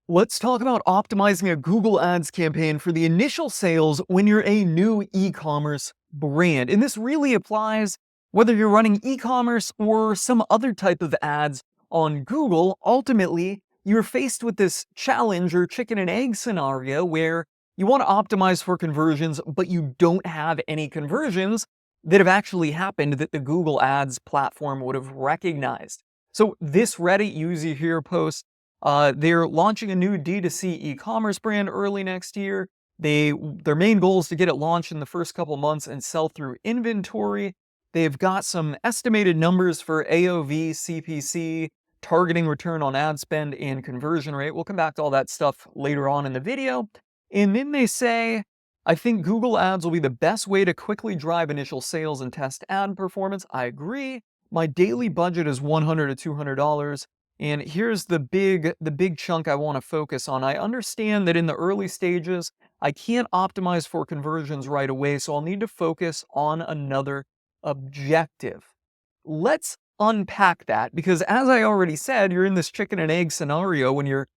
Let's talk about optimizing a Google Ads campaign for the initial sales when you're a new e-commerce brand. And this really applies whether you're running e-commerce or some other type of ads on Google. Ultimately, you're faced with this challenge or chicken and egg scenario where you want to optimize for conversions, but you don't have any conversions that have actually happened that the Google Ads platform would have recognized. So this Reddit user here post, they're launching a new D2C e-commerce brand early next year. Their main goal is to get it launched in the first couple months and sell through inventory. They've got some estimated numbers for AOV, CPC, targeting return on ad spend, and conversion rate. We'll come back to all that stuff later on in the video. And then they say, I think Google Ads will be the best way to quickly drive initial sales and test ad performance. I agree. My daily budget is $100 to $200. And here's the big chunk I want to focus on. I understand that in the early stages, I can't optimize for conversions right away, so I'll need to focus on another objective. Let's unpack that because, as I already said, you're in this chicken and egg scenario when you're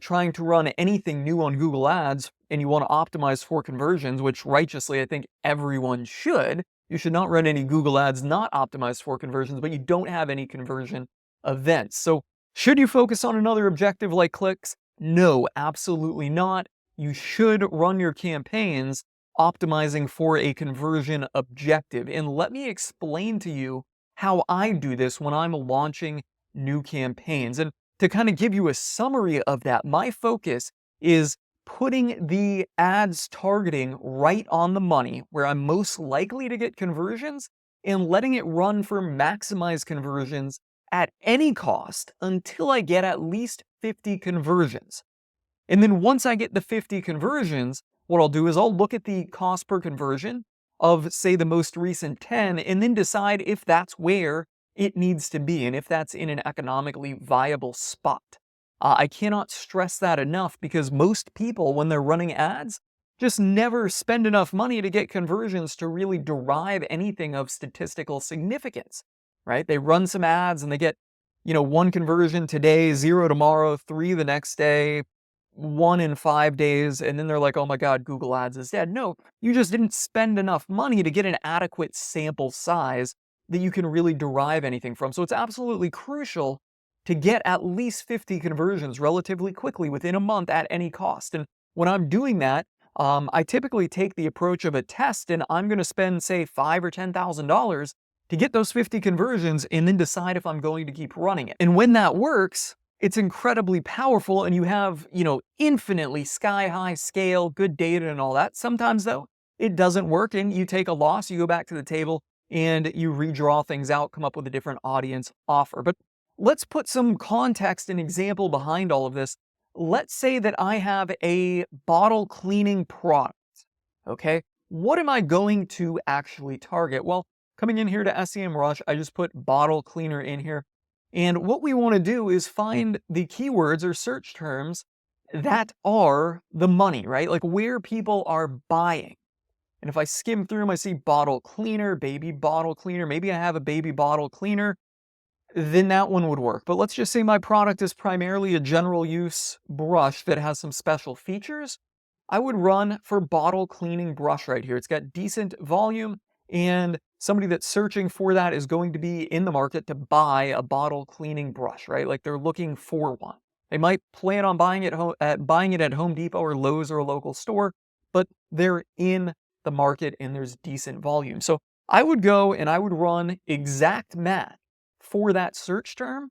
trying to run anything new on Google Ads and you want to optimize for conversions, which righteously I think everyone should. You should not run any Google Ads not optimized for conversions, but you don't have any conversion events. So should you focus on another objective like clicks? No, absolutely not. You should run your campaigns optimizing for a conversion objective. And let me explain to you how I do this when I'm launching new campaigns. And to kind of give you a summary of that, my focus is putting the ads targeting right on the money where I'm most likely to get conversions and letting it run for maximized conversions at any cost until I get at least 50 conversions. And then once I get the 50 conversions, what I'll do is I'll look at the cost per conversion of, say, the most recent 10, and then decide if that's where it needs to be and if that's in an economically viable spot. I cannot stress that enough because most people, when they're running ads, just never spend enough money to get conversions to really derive anything of statistical significance, right? They run some ads and they get, one conversion today, 0 tomorrow, 3 the next day, 1 in 5 days, and then they're like, oh my God, Google Ads is dead. No, you just didn't spend enough money to get an adequate sample size that you can really derive anything from. So it's absolutely crucial to get at least 50 conversions relatively quickly within a month at any cost. And when I'm doing that, I typically take the approach of a test, and I'm going to spend, say, $5,000 or $10,000 to get those 50 conversions and then decide if I'm going to keep running it. And when that works, it's incredibly powerful and you have, infinitely sky-high scale, good data and all that. Sometimes, though, it doesn't work and you take a loss, you go back to the table and you redraw things out, come up with a different audience offer. But let's put some context and example behind all of this. Let's say that I have a bottle cleaning product, okay? What am I going to actually target? Well, coming in here to SEMrush, I just put bottle cleaner in here. And what we want to do is find the keywords or search terms that are the money, right? Like where people are buying. And if I skim through them, I see bottle cleaner, baby bottle cleaner. Maybe I have a baby bottle cleaner, then that one would work. But let's just say my product is primarily a general use brush that has some special features. I would run for bottle cleaning brush right here. It's got decent volume, and somebody that's searching for that is going to be in the market to buy a bottle cleaning brush, right? Like they're looking for one. They might plan on buying it at Home Depot or Lowe's or a local store, but they're in the market and there's decent volume. So I would go and I would run exact math for that search term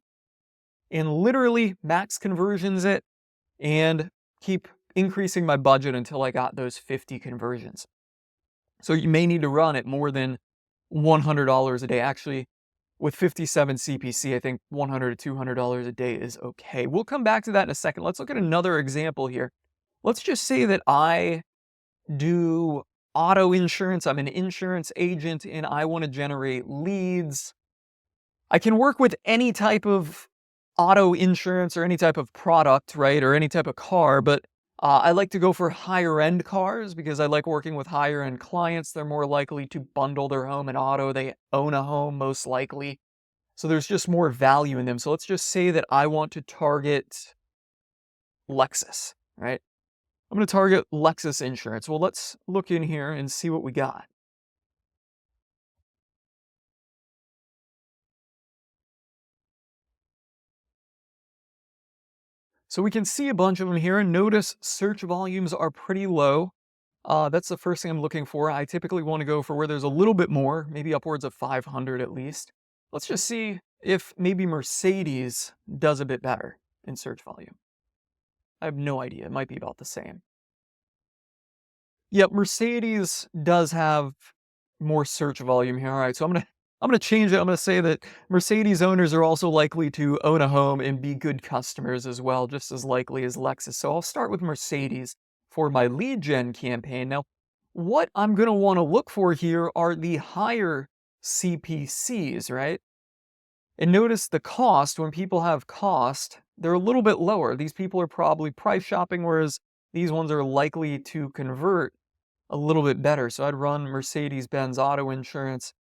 and literally max conversions it and keep increasing my budget until I got those 50 conversions. So you may need to run at more than $100 a day. Actually, with 57 CPC, I think $100 to $200 a day is okay. We'll come back to that in a second. Let's look at another example here. Let's just say that I do auto insurance. I'm an insurance agent and I want to generate leads. I can work with any type of auto insurance or any type of product, right? Or any type of car, but I like to go for higher end cars because I like working with higher end clients. They're more likely to bundle their home and auto. They own a home most likely. So there's just more value in them. So let's just say that I want to target Lexus, right? I'm going to target Lexus insurance. Well, let's look in here and see what we got. So we can see a bunch of them here, and notice search volumes are pretty low. That's the first thing I'm looking for. I typically want to go for where there's a little bit more, maybe upwards of 500 at least. Let's just see if maybe Mercedes does a bit better in search volume. I have no idea. It might be about the same. Yep, Mercedes does have more search volume here. All right, so I'm gonna change it. I'm gonna say that Mercedes owners are also likely to own a home and be good customers as well, just as likely as Lexus. So I'll start with Mercedes for my lead gen campaign. Now, what I'm gonna want to look for here are the higher CPCs, right? And notice the cost. When people have cost, they're a little bit lower. These people are probably price shopping, whereas these ones are likely to convert a little bit better. So I'd run Mercedes-Benz auto insurance,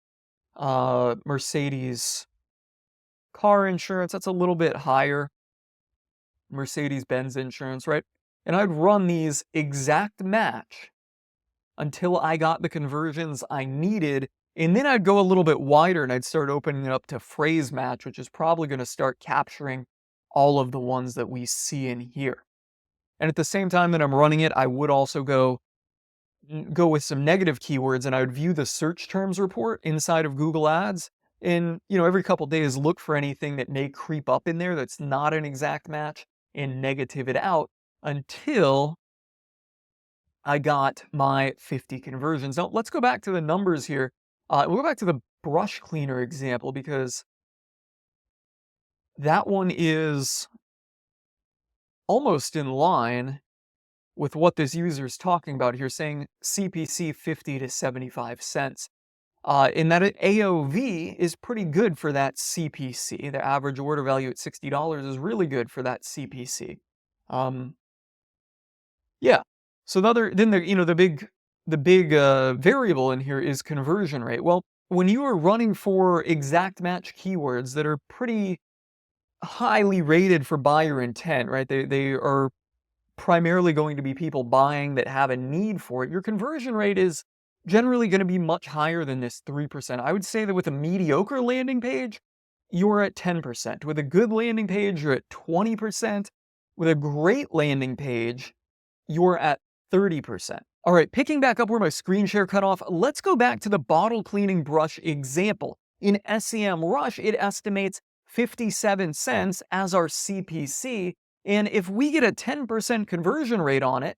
Mercedes car insurance, that's a little bit higher. Mercedes-Benz insurance, right? And I'd run these exact match until I got the conversions I needed. And then I'd go a little bit wider and I'd start opening it up to phrase match, which is probably going to start capturing all of the ones that we see in here. And at the same time that I'm running it, I would also go with some negative keywords, and I would view the search terms report inside of Google Ads. And, every couple days look for anything that may creep up in there that's not an exact match and negative it out until I got my 50 conversions. Now, let's go back to the numbers here. We'll go back to the brush cleaner example because that one is almost in line with what this user is talking about here, saying CPC 50 to 75 cents. In that AOV is pretty good for that CPC. The average order value at $60 is really good for that CPC. Yeah. So the big variable in here is conversion rate. Well, when you are running for exact match keywords that are pretty highly rated for buyer intent, right? They are primarily going to be people buying that have a need for it. Your conversion rate is generally going to be much higher than this 3%. I would say that with a mediocre landing page, you're at 10%. With a good landing page, you're at 20%. With a great landing page, you're at 30%. All right, picking back up where my screen share cut off, let's go back to the bottle cleaning brush example. In SEMrush, it estimates 57 cents as our CPC. And if we get a 10% conversion rate on it,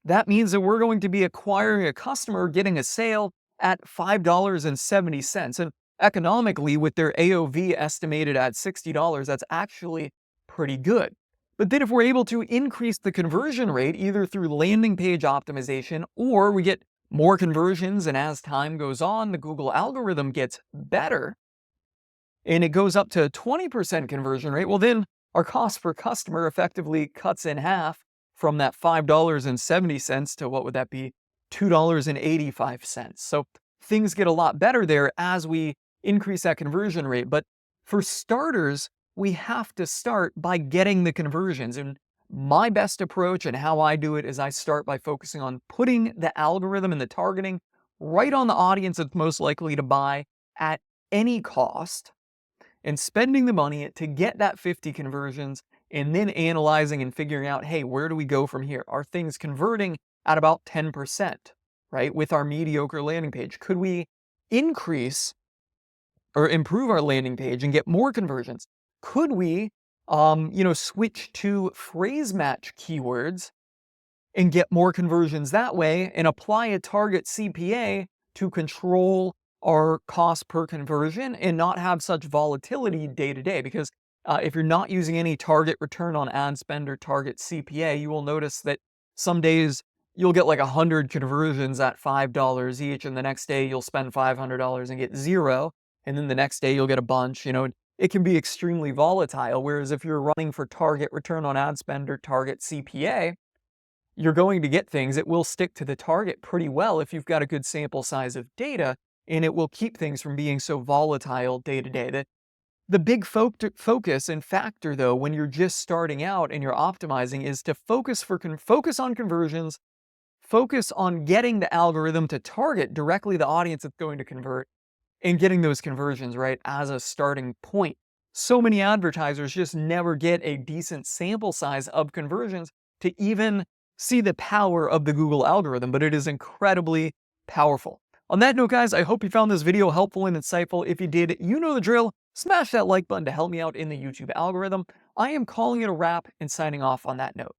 that means that we're going to be acquiring a customer, getting a sale at $5.70. And economically, with their AOV estimated at $60, that's actually pretty good. But then if we're able to increase the conversion rate, either through landing page optimization, or we get more conversions, and as time goes on, the Google algorithm gets better, and it goes up to 20% conversion rate, well then our cost per customer effectively cuts in half from that $5.70 to what would that be? $2.85. So things get a lot better there as we increase that conversion rate. But for starters, we have to start by getting the conversions. And my best approach and how I do it is I start by focusing on putting the algorithm and the targeting right on the audience that's most likely to buy at any cost, and spending the money to get that 50 conversions, and then analyzing and figuring out, hey, where do we go from here? Are things converting at about 10%, right? With our mediocre landing page, could we increase or improve our landing page and get more conversions? Could we, switch to phrase match keywords and get more conversions that way and apply a target CPA to control our cost per conversion and not have such volatility day to day? Because if you're not using any target return on ad spend or target CPA, you will notice that some days you'll get like 100 conversions at $5 each, and the next day you'll spend $500 and get zero, and then the next day you'll get a bunch. It can be extremely volatile. Whereas if you're running for target return on ad spend or target CPA, you're going to get things that will stick to the target pretty well if you've got a good sample size of data, and it will keep things from being so volatile day to day. The big focus and factor, though, when you're just starting out and you're optimizing, is to focus on conversions, focus on getting the algorithm to target directly the audience that's going to convert, and getting those conversions right as a starting point. So many advertisers just never get a decent sample size of conversions to even see the power of the Google algorithm, but it is incredibly powerful. On that note, guys, I hope you found this video helpful and insightful. If you did, you know the drill. Smash that like button to help me out in the YouTube algorithm. I am calling it a wrap and signing off on that note.